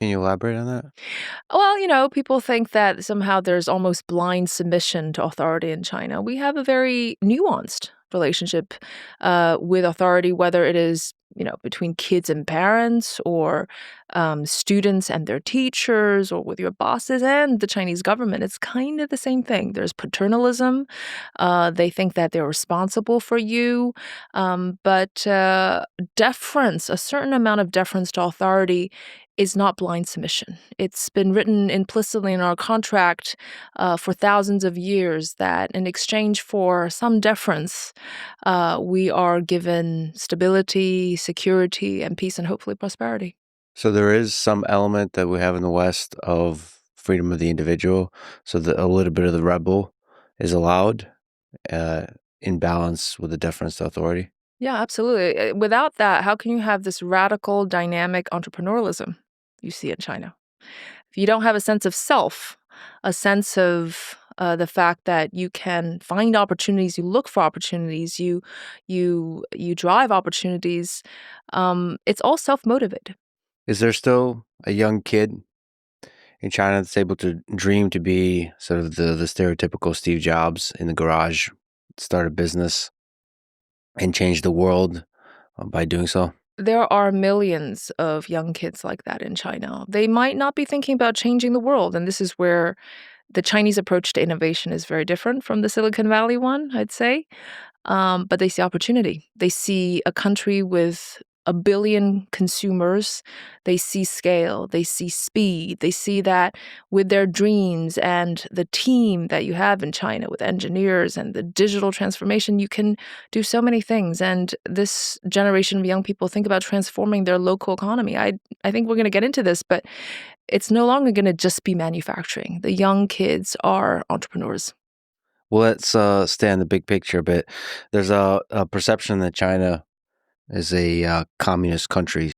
Can you elaborate on that? Well, people think that somehow there's almost blind submission to authority in China. We have a very nuanced relationship with authority, whether it is, between kids and parents, or students and their teachers, or with your bosses and the Chinese government. It's kind of the same thing. There's paternalism. They think that they're responsible for you. But deference, a certain amount of deference to authority, is not blind submission. It's been written implicitly in our contract for thousands of years that in exchange for some deference, we are given stability, security, and peace, and hopefully prosperity. So there is some element that we have in the West of freedom of the individual. So that a little bit of the rebel is allowed uh, in balance with the deference to authority. Yeah, absolutely. Without that, how can you have this radical, dynamic entrepreneurialism you see in China? If you don't have a sense of self, a sense of the fact that you can find opportunities, you look for opportunities, you drive opportunities, it's all self motivated. Is there still a young kid in China that's able to dream to be sort of the stereotypical Steve Jobs in the garage, start a business, and change the world by doing so? There are millions of young kids like that in China. They might not be thinking about changing the world, and this is where the Chinese approach to innovation is very different from the Silicon Valley one, I'd say. But they see opportunity. They see a country with a billion consumers. They see scale. They see speed. They see that with their dreams and the team that you have in China with engineers and the digital transformation, you can do so many things. And this generation of young people think about transforming their local economy. I think we're going to get into this, but it's no longer going to just be manufacturing. The young kids are entrepreneurs. Well, let's stay on the big picture a bit. There's a perception that China is a communist country.